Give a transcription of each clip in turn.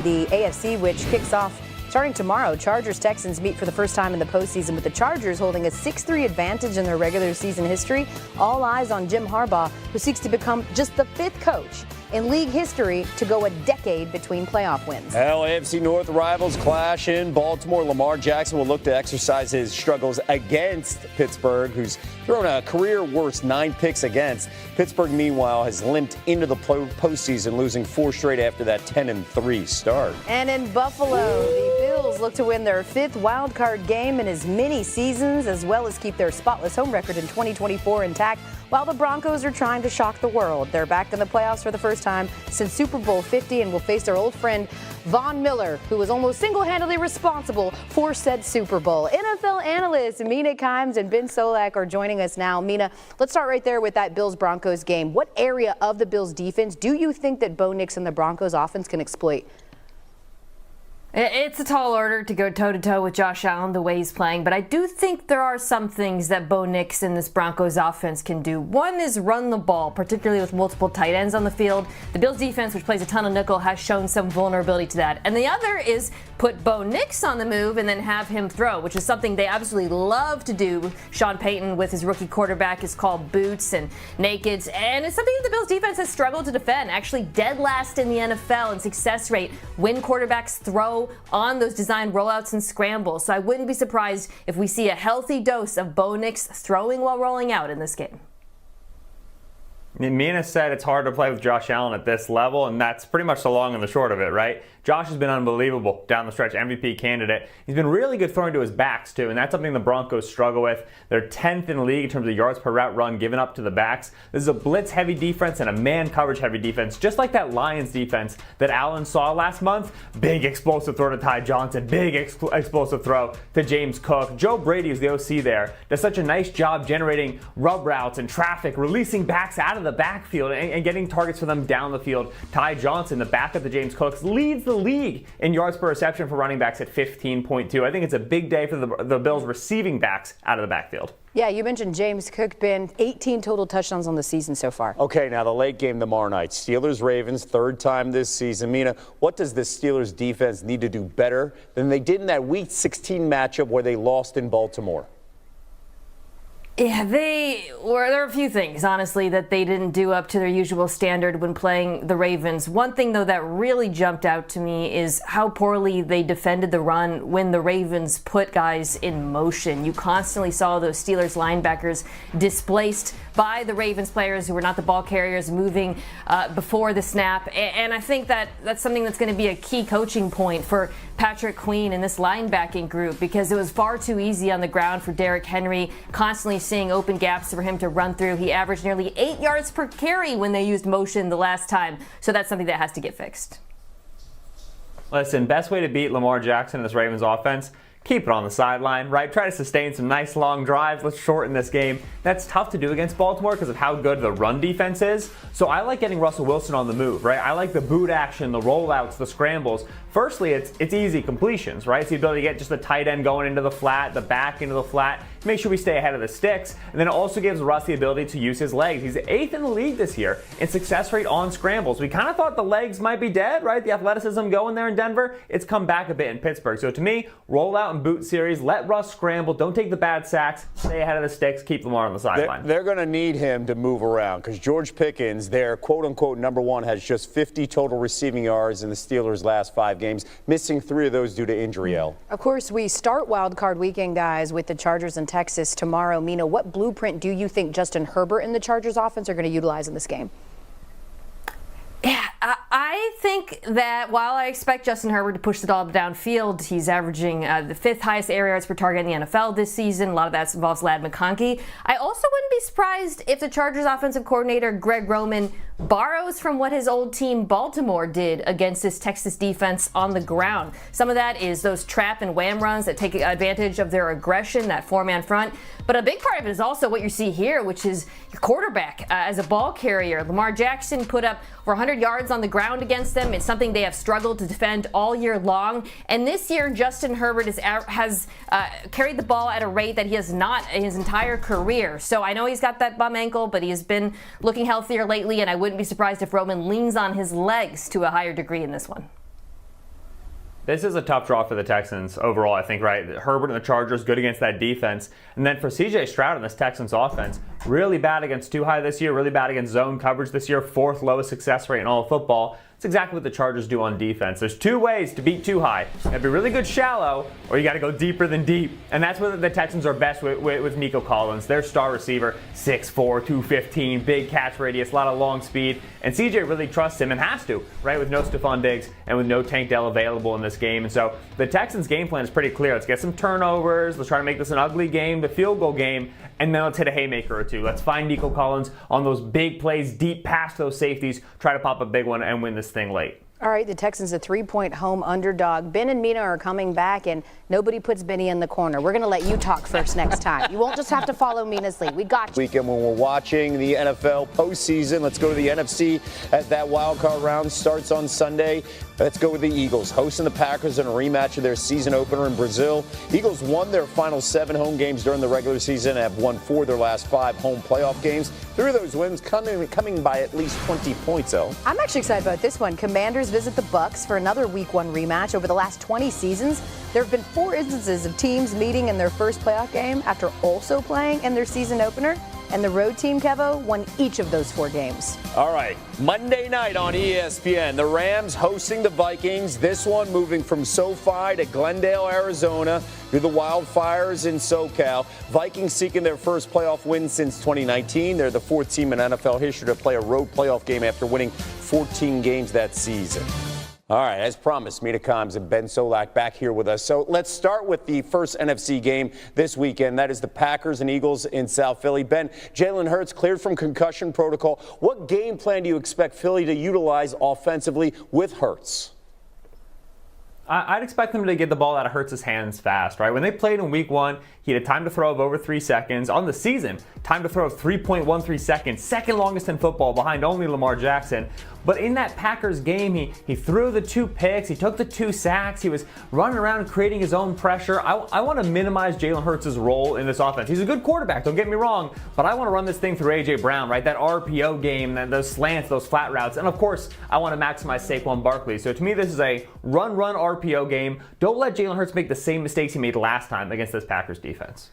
The AFC, which kicks off starting tomorrow. Chargers-Texans meet for the first time in the postseason, with the Chargers holding a 6-3 advantage in their regular season history. All eyes on Jim Harbaugh, who seeks to become just the 5th coach in league history to go a decade between playoff wins. AFC North rivals clash in Baltimore. Lamar Jackson will look to exercise his struggles against Pittsburgh, who's thrown a career-worst 9 picks against. Pittsburgh, meanwhile, has limped into the postseason, losing 4 straight after that 10-3 start. And in Buffalo, the Bills look to win their 5th wildcard game in as many seasons, as well as keep their spotless home record in 2024 intact, while the Broncos are trying to shock the world. They're back in the playoffs for the first time since Super Bowl 50 and will face their old friend Von Miller, who was almost single-handedly responsible for said Super Bowl. NFL analysts Mina Kimes and Ben Solak are joining us now. Mina, let's start right there with that Bills-Broncos game. What area of the Bills' defense do you think that Bo Nix and the Broncos offense can exploit? It's a tall order to go toe-to-toe with Josh Allen the way he's playing, but I do think there are some things that Bo Nix and this Broncos offense can do. One is run the ball, particularly with multiple tight ends on the field. The Bills defense, which plays a ton of nickel, has shown some vulnerability to that. And the other is put Bo Nix on the move and then have him throw, which is something they absolutely love to do. Sean Payton with his rookie quarterback is called boots and nakeds, and it's something that the Bills defense has struggled to defend. Actually dead last in the NFL in success rate when quarterbacks throw on those designed rollouts and scrambles. So I wouldn't be surprised if we see a healthy dose of Bo Nix throwing while rolling out in this game. Mina said it's hard to play with Josh Allen at this level, and that's pretty much the long and the short of it, right? Josh has been unbelievable down the stretch, MVP candidate. He's been really good throwing to his backs, too, and that's something the Broncos struggle with. They're 10th in the league in terms of yards per route run given up to the backs. This is a blitz-heavy defense and a man-coverage-heavy defense, just like that Lions defense that Allen saw last month. Big explosive throw to Ty Johnson, big explosive throw to James Cook. Joe Brady is the OC there. Does such a nice job generating rub routes and traffic, releasing backs out of the backfield and getting targets for them down the field. Ty Johnson, the backup to James Cook, leads the league in yards per reception for running backs at 15.2. I think it's a big day for the Bills receiving backs out of the backfield. Yeah, you mentioned James Cook, Ben. 18 total touchdowns on the season so far. Okay, now the late game tomorrow night. Steelers-Ravens, 3rd time this season. Mina, what does the Steelers defense need to do better than they did in that Week 16 matchup where they lost in Baltimore? Yeah, there are a few things, honestly, that they didn't do up to their usual standard when playing the Ravens. One thing, though, that really jumped out to me is how poorly they defended the run when the Ravens put guys in motion. You constantly saw those Steelers linebackers displaced by the Ravens players who were not the ball carriers, moving before the snap. And I think that's something that's going to be a key coaching point for Patrick Queen and this linebacking group, because it was far too easy on the ground for Derrick Henry, constantly seeing open gaps for him to run through. He averaged nearly 8 yards per carry when they used motion the last time. So that's something that has to get fixed. Listen, best way to beat Lamar Jackson and this Ravens offense, keep it on the sideline, right? Try to sustain some nice long drives. Let's shorten this game. That's tough to do against Baltimore because of how good the run defense is. So I like getting Russell Wilson on the move, right? I like the boot action, the rollouts, the scrambles. Firstly, it's easy completions, right? It's the ability to get just the tight end going into the flat, the back into the flat. Make sure we stay ahead of the sticks. And then it also gives Russ the ability to use his legs. He's 8th in the league this year in success rate on scrambles. We kind of thought the legs might be dead, right? The athleticism going there in Denver. It's come back a bit in Pittsburgh. So to me, roll out and boot series. Let Russ scramble. Don't take the bad sacks. Stay ahead of the sticks. Keep Lamar on the sideline. They're going to need him to move around because George Pickens, their quote-unquote number one, has just 50 total receiving yards in the Steelers' last 5 games, missing 3 of those due to injury. Of course, we start Wildcard Weekend, guys, with the Chargers in Texas tomorrow. Mina, what blueprint do you think Justin Herbert and the Chargers offense are going to utilize in this game? Yeah, I think that while I expect Justin Herbert to push the ball downfield, he's averaging the 5th highest air yards per target in the NFL this season. A lot of that involves Ladd McConkey. I also wouldn't be surprised if the Chargers offensive coordinator Greg Roman borrows from what his old team Baltimore did against this Texas defense on the ground. Some of that is those trap and wham runs that take advantage of their aggression, that 4-man front. But a big part of it is also what you see here, which is your quarterback as a ball carrier. Lamar Jackson put up over 100 yards on the ground against them. It's something they have struggled to defend all year long. And this year, Justin Herbert has carried the ball at a rate that he has not in his entire career. So I know he's got that bum ankle, but he has been looking healthier lately, and I wouldn't be surprised if Roman leans on his legs to a higher degree in this one. This is a tough draw for the Texans overall, I think, right? Herbert and the Chargers, good against that defense. And then for C.J. Stroud and this Texans offense, really bad against too high this year, really bad against zone coverage this year, 4th lowest success rate in all of football. It's exactly what the Chargers do on defense. There's 2 ways to beat too high. You have to be really good shallow, or you got to go deeper than deep. And that's where the Texans are best with Nico Collins, their star receiver, 6'4", 215, big catch radius, a lot of long speed. And CJ really trusts him and has to, right, with no Stephon Diggs and with no Tank Dell available in this game. And so the Texans' game plan is pretty clear. Let's get some turnovers. Let's try to make this an ugly game, the field goal game, and then let's hit a haymaker or two. Let's find Nico Collins on those big plays, deep past those safeties, try to pop a big one and win this thing late. All right, the Texans a 3-point home underdog. Ben and Mina are coming back, and nobody puts Benny in the corner. We're going to let you talk first next time. You won't just have to follow Mina's lead. We got you. Weekend when we're watching the NFL postseason. Let's go to the NFC as that wild card round starts on Sunday. Let's go with the Eagles, hosting the Packers in a rematch of their season opener in Brazil. Eagles won their final 7 home games during the regular season and have won 4 of their last 5 home playoff games. 3 of those wins coming by at least 20 points, though. I'm actually excited about this one. Commanders visit the Bucs for another Week 1 rematch. Over the last 20 seasons, there have been 4 instances of teams meeting in their first playoff game after also playing in their season opener. And the road team, Kevo, won each of those 4 games. All right, Monday night on ESPN, the Rams hosting the Vikings. This one moving from SoFi to Glendale, Arizona, through the wildfires in SoCal. Vikings seeking their first playoff win since 2019. They're the 4th team in NFL history to play a road playoff game after winning 14 games that season. All right, as promised, Mina Kimes and Ben Solak back here with us. So let's start with the first NFC game this weekend. That is the Packers and Eagles in South Philly. Ben, Jalen Hurts cleared from concussion protocol. What game plan do you expect Philly to utilize offensively with Hurts? I'd expect them to get the ball out of Hurts' hands fast, right? When they played in Week 1, he had a time to throw of over 3 seconds. On the season, time to throw of 3.13 seconds, second longest in football behind only Lamar Jackson. But in that Packers game, he threw the 2 picks, he took the 2 sacks, he was running around creating his own pressure. I want to minimize Jalen Hurts' role in this offense. He's a good quarterback, don't get me wrong, but I want to run this thing through A.J. Brown, right? That RPO game, those slants, those flat routes, and of course, I want to maximize Saquon Barkley. So to me, this is a run RPO game. Don't let Jalen Hurts make the same mistakes he made last time against this Packers defense.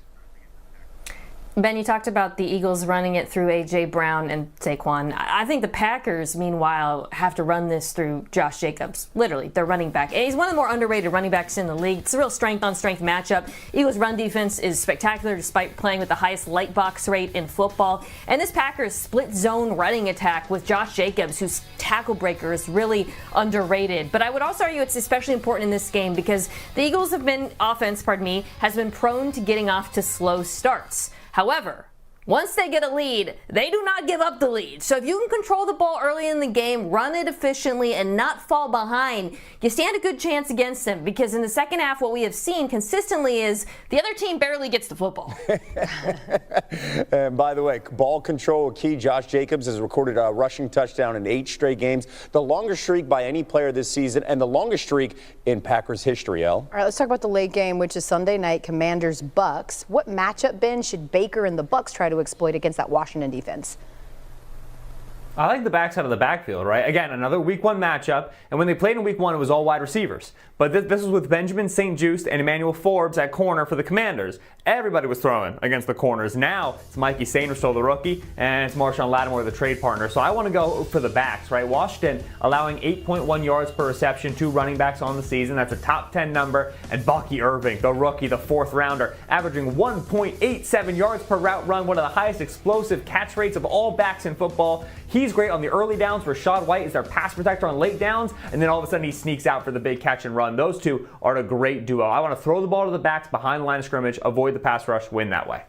Ben, you talked about the Eagles running it through A.J. Brown and Saquon. I think the Packers, meanwhile, have to run this through Josh Jacobs. Literally, their running back. And he's one of the more underrated running backs in the league. It's a real strength-on-strength matchup. Eagles' run defense is spectacular despite playing with the highest light box rate in football. And this Packers split-zone running attack with Josh Jacobs, whose tackle breaker is really underrated. But I would also argue it's especially important in this game because the Eagles' offense has been prone to getting off to slow starts. However, once they get a lead, they do not give up the lead. So if you can control the ball early in the game, run it efficiently, and not fall behind, you stand a good chance against them. Because in the second half, what we have seen consistently is the other team barely gets the football. And by the way, ball control key. Josh Jacobs has recorded a rushing touchdown in 8 straight games, the longest streak by any player this season, and the longest streak in Packers history, El. All right, let's talk about the late game, which is Sunday night, Commanders-Bucs. What matchup, Ben, should Baker and the Bucs try to exploit against that Washington defense? I like the backs out of the backfield, right? Again, another Week 1 matchup. And when they played in Week 1, it was all wide receivers. But this was with Benjamin St-Juste and Emmanuel Forbes at corner for the Commanders. Everybody was throwing against the corners. Now, it's Mikey Sainristil, the rookie, and it's Marshawn Lattimore, the trade partner. So I want to go for the backs, right? Washington allowing 8.1 yards per reception to running backs on the season. That's a top 10 number. And Bucky Irving, the rookie, the 4th rounder, averaging 1.87 yards per route run, one of the highest explosive catch rates of all backs in football. He's great on the early downs. Rashad White is their pass protector on late downs, and then all of a sudden he sneaks out for the big catch and run. Those two are a great duo. I want to throw the ball to the backs behind the line of scrimmage, avoid the pass rush, win that way.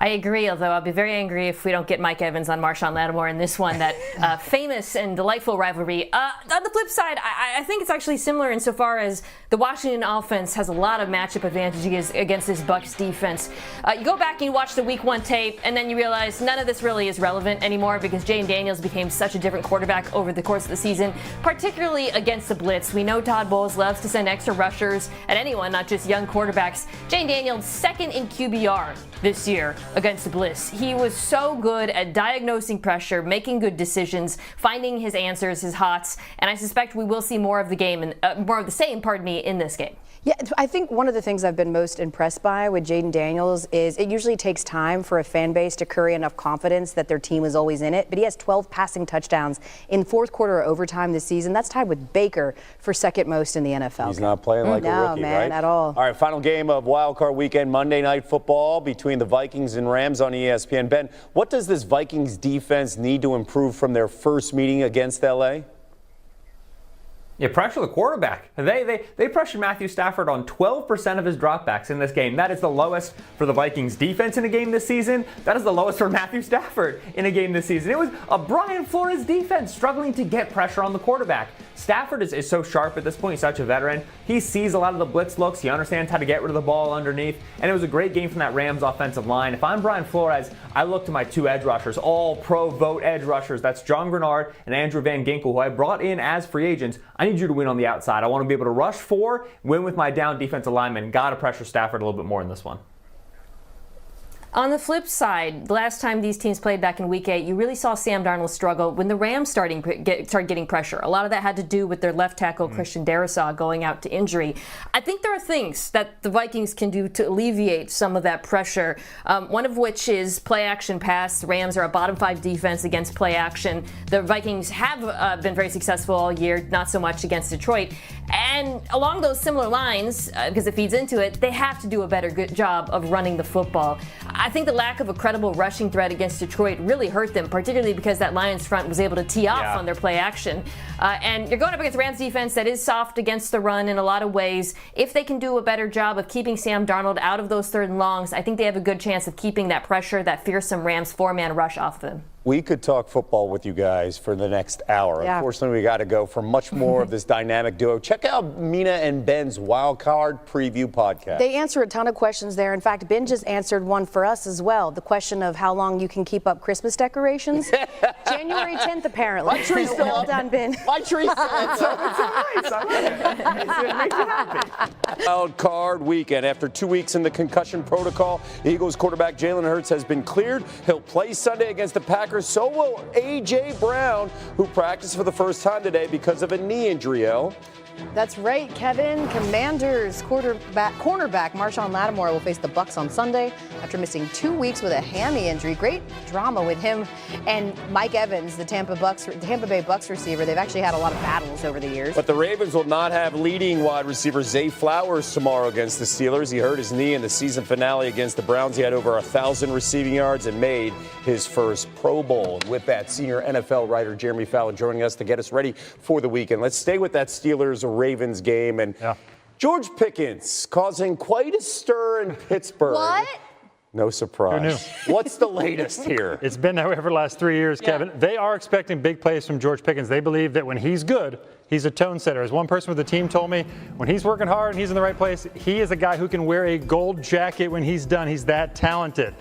I agree, although I'll be very angry if we don't get Mike Evans on Marshawn Lattimore in this one, that famous and delightful rivalry. On the flip side, I think it's actually similar insofar as the Washington offense has a lot of matchup advantages against this Bucs defense. You go back and you watch the Week 1 tape, and then you realize none of this really is relevant anymore because Jane Daniels became such a different quarterback over the course of the season, particularly against the blitz. We know Todd Bowles loves to send extra rushers at anyone, not just young quarterbacks. Jane Daniels, 2nd in QBR this year against the Bliss. He was so good at diagnosing pressure, making good decisions, finding his answers, his hots, and I suspect we will see more of the game and more of the same, in this game. Yeah, I think one of the things I've been most impressed by with Jaden Daniels is it usually takes time for a fan base to curry enough confidence that their team is always in it. But he has 12 passing touchdowns in fourth quarter or overtime this season. That's tied with Baker for second most in the NFL. He's not playing like a rookie, man, right? at all. All right, final game of Wildcard Weekend, Monday Night Football between the Vikings and Rams on ESPN. Ben, what does this Vikings defense need to improve from their first meeting against L.A.? Yeah, pressure the quarterback. They pressured Matthew Stafford on 12% of his dropbacks in this game. That is the lowest for the Vikings defense in a game this season. That is the lowest for Matthew Stafford in a game this season. It was a Brian Flores defense struggling to get pressure on the quarterback. Stafford is so sharp at this point. He's such a veteran. He sees a lot of the blitz looks. He understands how to get rid of the ball underneath. And it was a great game from that Rams offensive line. If I'm Brian Flores, I look to my two edge rushers, all pro vote edge rushers. That's John Grenard and Andrew Van Ginkel, who I brought in as free agents. I need you to win on the outside. I want to be able to rush 4, win with my down defensive lineman. Got to pressure Stafford a little bit more in this one. On the flip side, the last time these teams played back in Week 8, you really saw Sam Darnold struggle when the Rams started getting pressure. A lot of that had to do with their left tackle, Christian Darrisaw, going out to injury. I think there are things that the Vikings can do to alleviate some of that pressure, one of which is play-action pass. The Rams are a bottom 5 defense against play-action. The Vikings have been very successful all year, not so much against Detroit. And along those similar lines, because it feeds into it, they have to do a better good job of running the football. I think the lack of a credible rushing threat against Detroit really hurt them, particularly because that Lions front was able to tee off on their play action. And you're going up against the Rams defense that is soft against the run in a lot of ways. If they can do a better job of keeping Sam Darnold out of those third and longs, I think they have a good chance of keeping that pressure, that fearsome Rams 4-man rush off them. We could talk football with you guys for the next hour. Yeah. Unfortunately, we got to go for much more of this dynamic duo. Check out Mina and Ben's Wild Card Preview podcast. They answer a ton of questions there. In fact, Ben just answered one for us as well. The question of how long you can keep up Christmas decorations. January 10th, apparently. My tree's still well done, Ben. My tree's still up. It's it makes you happy. Wild Card Weekend. After 2 weeks in the concussion protocol, the Eagles quarterback Jalen Hurts has been cleared. He'll play Sunday against the Packers. So will A.J. Brown, who practiced for the first time today because of a knee injury, That's right, Kevin. Commanders cornerback Marshawn Lattimore will face the Bucs on Sunday after missing 2 weeks with a hammy injury. Great drama with him and Mike Evans, the Tampa Bay Bucs receiver. They've actually had a lot of battles over the years. But the Ravens will not have leading wide receiver Zay Flowers tomorrow against the Steelers. He hurt his knee in the season finale against the Browns. He had over 1,000 receiving yards and made his first Pro Bowl. With that, senior NFL writer Jeremy Fallon joining us to get us ready for the weekend. Let's stay with that Steelers-Ravens game. And George Pickens causing quite a stir in Pittsburgh. What? No surprise. Who knew? What's the latest here? It's been that way for the last 3 years, Kevin. They are expecting big plays from George Pickens. They believe that when he's good, he's a tone setter. As one person with the team told me, when he's working hard and he's in the right place, he is a guy who can wear a gold jacket when he's done. He's that talented.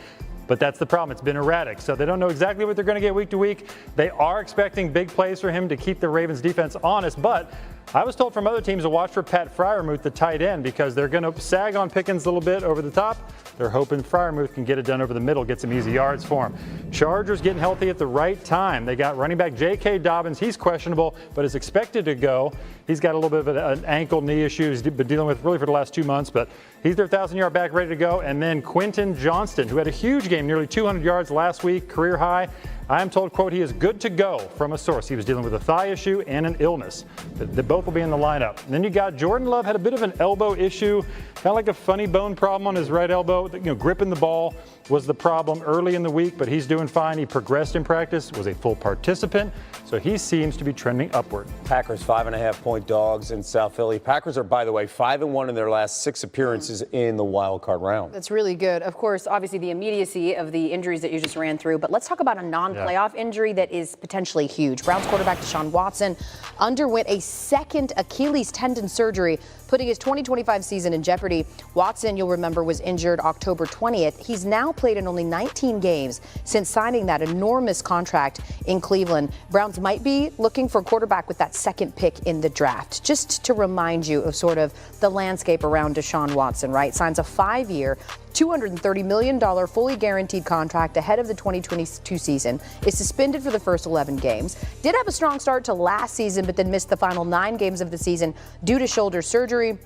But that's the problem. It's been erratic. So they don't know exactly what they're going to get week to week. They are expecting big plays for him to keep the Ravens defense honest. But I was told from other teams to watch for Pat Freiermuth, the tight end, because they're going to sag on Pickens a little bit over the top. They're hoping Freiermuth can get it done over the middle, get some easy yards for him. Chargers getting healthy at the right time. They got running back J.K. Dobbins. He's questionable, but is expected to go. He's got a little bit of an ankle knee issue he's been dealing with really for the last 2 months, but he's their 1,000-yard back ready to go. And then Quentin Johnston, who had a huge game, nearly 200 yards last week, career high. I am told, quote, he is good to go from a source. He was dealing with a thigh issue and an illness. They both will be in the lineup. And then you got Jordan Love had a bit of an elbow issue, kind of like a funny bone problem on his right elbow. Gripping the ball was the problem early in the week, but he's doing fine. He progressed in practice, was a full participant, so he seems to be trending upward. Packers 5.5-point dogs in South Philly. Packers are, by the way, 5-1 in their last 6 appearances in the wild card round. That's really good. Of course, obviously the immediacy of the injuries that you just ran through, but let's talk about a non-playoff injury that is potentially huge. Browns quarterback Deshaun Watson underwent a second Achilles tendon surgery, putting his 2025 season in jeopardy. Watson, you'll remember, was injured October 20th. He's now played in only 19 games since signing that enormous contract in Cleveland. Browns might be looking for a quarterback with that second pick in the draft. Just to remind you of sort of the landscape around Deshaun Watson, right? Signs a 5-year, $230 million fully guaranteed contract ahead of the 2022 season, is suspended for the first 11 games, did have a strong start to last season, but then missed the final 9 games of the season due to shoulder surgery.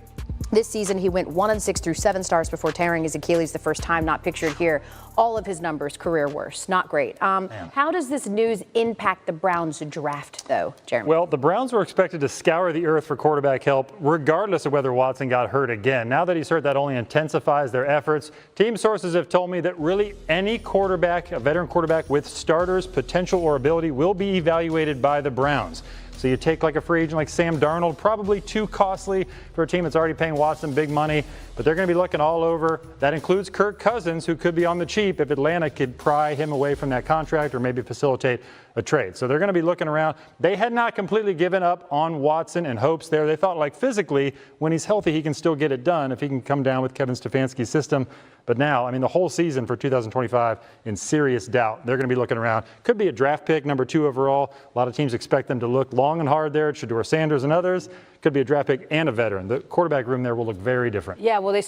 This season, he went 1-6 through 7 starts before tearing his Achilles the first time, not pictured here. All of his numbers, career worst. Not great. How does this news impact the Browns draft, though, Jeremy? Well, the Browns were expected to scour the earth for quarterback help, regardless of whether Watson got hurt again. Now that he's hurt, that only intensifies their efforts. Team sources have told me that really any quarterback, a veteran quarterback with starters, potential, or ability will be evaluated by the Browns. So you take like a free agent like Sam Darnold, probably too costly for a team that's already paying Watson big money, but they're going to be looking all over. That includes Kirk Cousins, who could be on the cheap if Atlanta could pry him away from that contract or maybe facilitate a trade. So they're going to be looking around. They had not completely given up on Watson in hopes there. They thought like physically, when he's healthy, he can still get it done if he can come down with Kevin Stefanski's system. But now, I mean, the whole season for 2025 in serious doubt. They're going to be looking around. Could be a draft pick, number 2 overall. A lot of teams expect them to look long and hard there. Shedeur Sanders and others. Could be a draft pick and a veteran. The quarterback room there will look very different. Yeah, well, they